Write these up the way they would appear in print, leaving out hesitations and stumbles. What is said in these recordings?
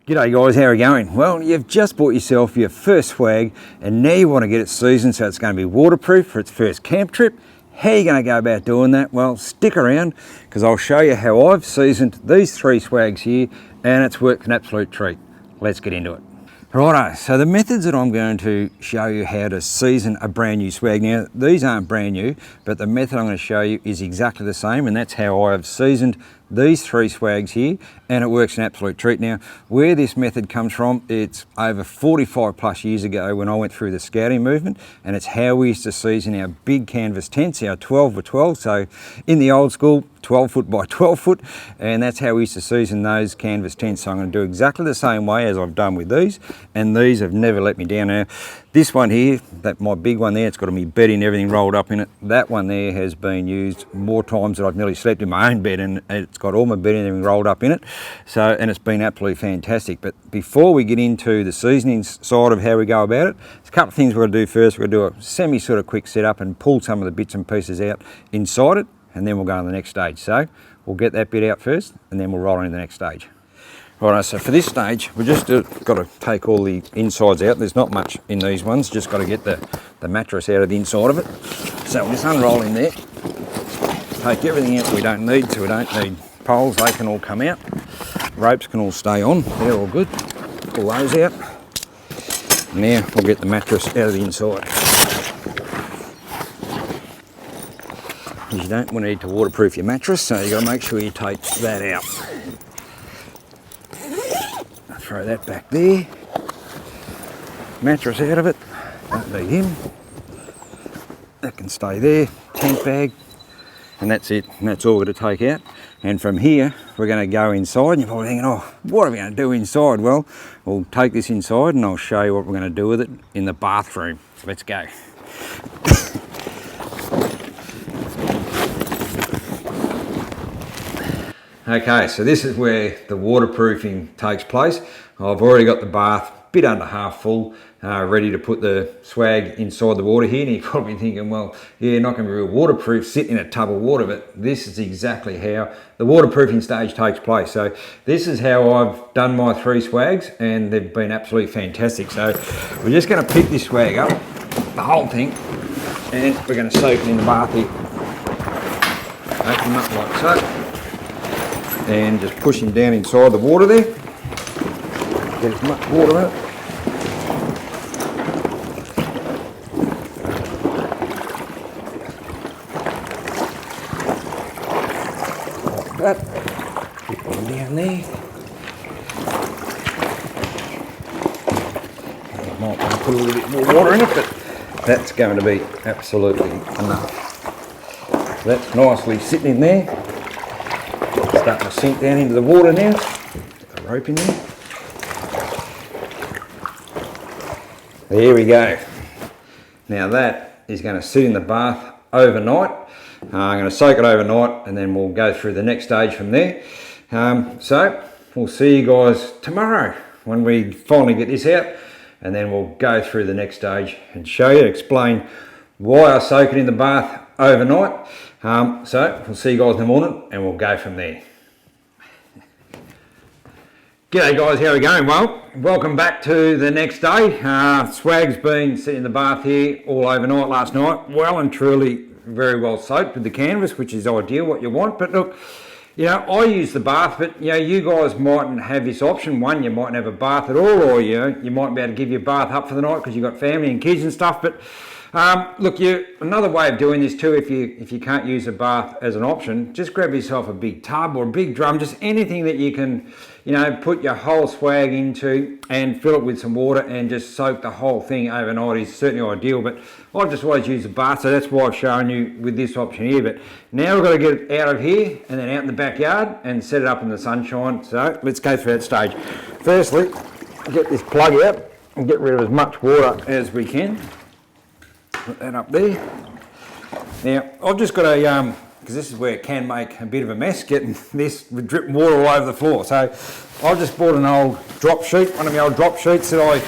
G'day guys, how are you going? Well, you've just bought yourself your first swag and now you want to get it seasoned so it's going to be waterproof for its first camp trip. How are you going to go about doing that? Well, stick around because I'll show you how I've seasoned these three swags here and it's worked an absolute treat. Let's get into it. Righto, so the methods that I'm going to show you how to season a brand new swag. Now, these aren't brand new, but the method I'm going to show you is exactly the same, and that's how I have seasoned these three swags here, and it works an absolute treat. Now, where this method comes from, it's over 45 plus years ago when I went through the scouting movement, and it's how we used to season our big canvas tents, our 12 by 12, so in the old school, 12 foot by 12 foot, and that's how we used to season those canvas tents. So I'm going to do exactly the same way as I've done with these, and these have never let me down. Now, this one here, my big one there, it's got my bedding and everything rolled up in it. That one there has been used more times than I've nearly slept in my own bed, and it's got all my bedding and everything rolled up in it. So, and it's been absolutely fantastic. But before we get into the seasoning side of how we go about it, there's a couple of things we're going to do first. We're going to do a semi sort of quick setup and pull some of the bits and pieces out inside it, and then we'll go on to the next stage. So we'll get that bit out first and then we'll roll into the next stage. Right, so for this stage, we've just got to take all the insides out. There's not much in these ones, just got to get the mattress out of the inside of it. So we'll just unroll in there, take everything out we don't need, so we don't need poles, they can all come out. Ropes can all stay on, they're all good. Pull those out. Now we'll get the mattress out of the inside. You don't want to need to waterproof your mattress, so you've got to make sure you take that out. Throw that back there. Mattress out of it, don't need him. That can stay there, tent bag, and that's it. And that's all we're going to take out. And from here, we're going to go inside, and you're probably thinking, oh, what are we going to do inside? Well, we'll take this inside and I'll show you what we're going to do with it in the bathroom. So let's go. Okay, so this is where the waterproofing takes place. I've already got the bath a bit under half full, ready to put the swag inside the water here. And you're probably thinking, well, yeah, not going to be real waterproof sitting in a tub of water, but this is exactly how the waterproofing stage takes place. So this is how I've done my three swags, and they've been absolutely fantastic. So we're just going to pick this swag up, the whole thing, and we're going to soak it in the bath here. Open them up like so. And just push him down inside the water there. Get as much water out. Like that. Put one down there. I might want to put a little bit more water in it, but that's going to be absolutely enough. So that's nicely sitting in there. Starting to sink down into the water now. Get the rope in there. There we go. Now that is going to sit in the bath overnight. I'm going to soak it overnight and then we'll go through the next stage from there. So we'll see you guys tomorrow when we finally get this out, and then we'll go through the next stage and show you, explain why I soak it in the bath overnight. So we'll see you guys in the morning and we'll go from there. G'day guys, how are we going? Well, welcome back to the next day. Swag's been sitting in the bath here all overnight last night. Well and truly very well soaked with the canvas, which is ideal, what you want. But look, you know, I use the bath, but you know, you guys mightn't have this option. One, you mightn't have a bath at all, or you know, you might be able to give your bath up for the night because you've got family and kids and stuff. But look, another way of doing this too, if you can't use a bath as an option, just grab yourself a big tub or a big drum, just anything that you can, you know, put your whole swag into and fill it with some water and just soak the whole thing overnight is certainly ideal. But I've just always used a bath, so that's why I've shown you with this option here. But now we've got to get it out of here and then out in the backyard and set it up in the sunshine. So let's go through that stage. Firstly, get this plug out and get rid of as much water as we can. Put that up there. Now, I've just got a, because this is where it can make a bit of a mess, getting this with dripping water all over the floor. So I've just bought an old drop sheet, one of my old drop sheets that I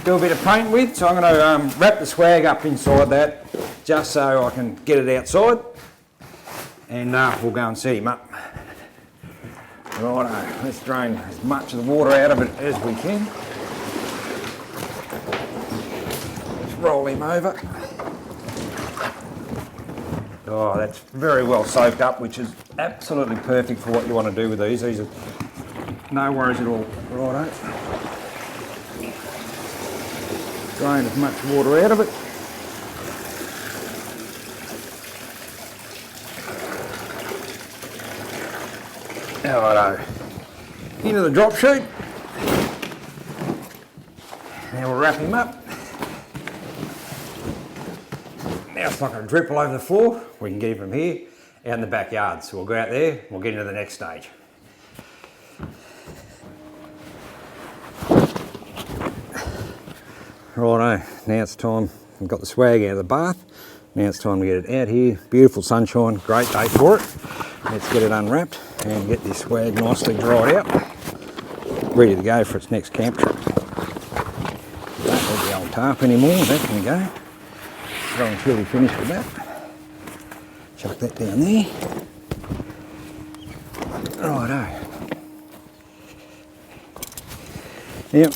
do a bit of paint with. So I'm going to wrap the swag up inside that just so I can get it outside. And we'll go and set him up. Righto, let's drain as much of the water out of it as we can. Let's roll him over. Oh, that's very well soaked up, which is absolutely perfect for what you want to do with these. These are no worries at all. Righto. Drain as much water out of it. Righto. Into the drop chute. Now we'll wrap him up. Now it's not going to drip all over the floor. We can get him from here out in the backyard. So we'll go out there, we'll get into the next stage. Righto, now it's time. We've got the swag out of the bath. Now it's time to get it out here. Beautiful sunshine, great day for it. Let's get it unwrapped and get this swag nicely dried out. Ready to go for its next camp trip. Don't need the old tarp anymore, that can go. Go until we finish with that. Chuck that down there. Righto. Now,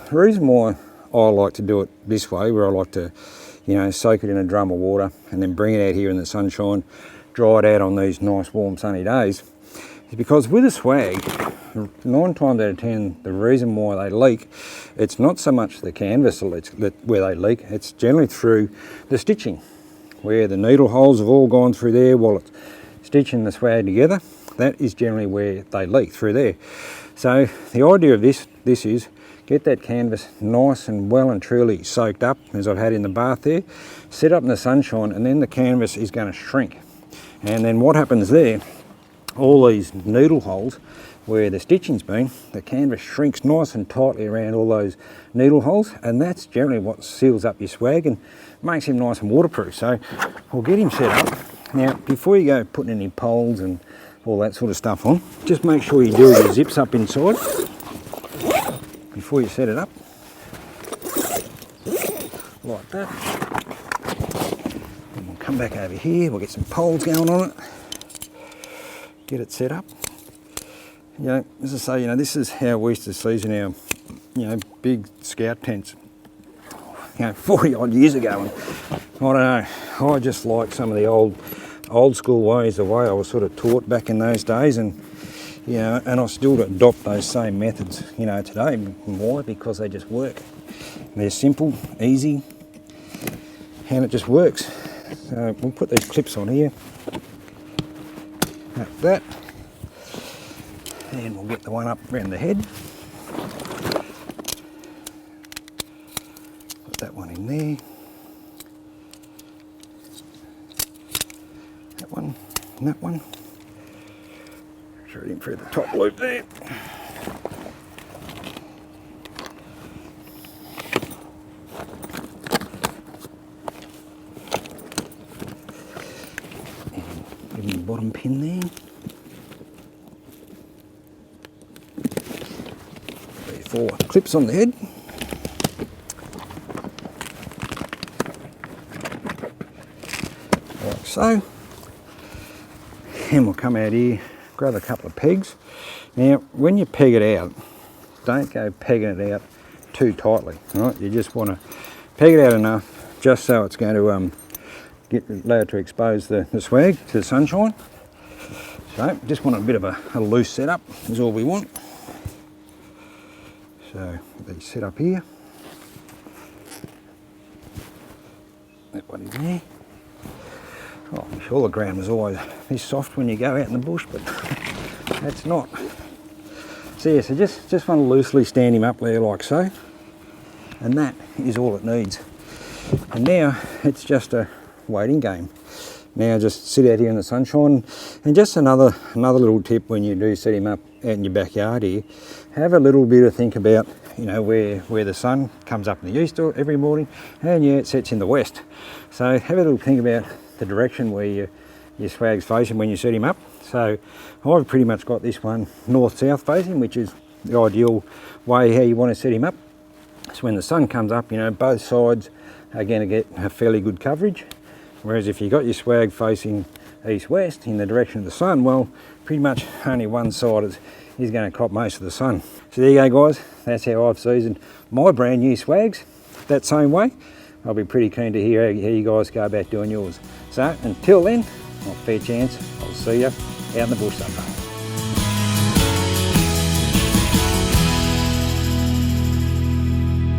the reason why I like to do it this way, where I like to, soak it in a drum of water and then bring it out here in the sunshine, dry it out on these nice warm sunny days, is because with a swag, 9 times out of 10, the reason why they leak, it's not so much the canvas where they leak, it's generally through the stitching, where the needle holes have all gone through there while it's stitching the swag together. That is generally where they leak, through there. So the idea of this is get that canvas nice and well and truly soaked up, as I've had in the bath there, set up in the sunshine, and then the canvas is going to shrink. And then what happens there, all these needle holes where the stitching's been, the canvas shrinks nice and tightly around all those needle holes, and that's generally what seals up your swag and makes him nice and waterproof. So we'll get him set up. Now, before you go putting any poles and all that sort of stuff on, just make sure you do your zips up inside before you set it up, like that. And we'll come back over here, we'll get some poles going on it, get it set up. As I say, this is how we used to season our, big scout tents, 40 odd years ago. And I don't know, I just like some of the old school ways, the way I was sort of taught back in those days, and and I still adopt those same methods, today. Why? Because they just work. They're simple, easy, and it just works. So we'll put these clips on here, like that, and we'll get the one up around the head. Put that one in there. That one, and that one. Throw it in through the top loop there. And give him the bottom pin there. 3, 4 clips on the head. Like so. And we'll come out here, grab a couple of pegs. Now, when you peg it out, don't go pegging it out too tightly. Right? You just want to peg it out enough just so it's going to get allowed to expose the swag to the sunshine. So just want a bit of a loose setup is all we want. So these set up here. That one in there. Oh, I'm sure the ground was always this soft when you go out in the bush, but that's not. So yeah, so just want to loosely stand him up there like so, and that is all it needs. And now it's just a waiting game. Now just sit out here in the sunshine, and just another little tip when you do set him up out in your backyard here, have a little bit of think about where the sun comes up in the east every morning, and it sets in the west. So have a little think about the direction where your swag's facing when you set him up. So I've pretty much got this one north-south facing, which is the ideal way how you want to set him up. So when the sun comes up, both sides are going to get a fairly good coverage. Whereas if you got your swag facing east-west in the direction of the sun, well, pretty much only one side is going to cop most of the sun. So there you go, guys. That's how I've seasoned my brand new swags that same way. I'll be pretty keen to hear how you guys go about doing yours. So until then, not a fair chance, I'll see you out in the bush sometime.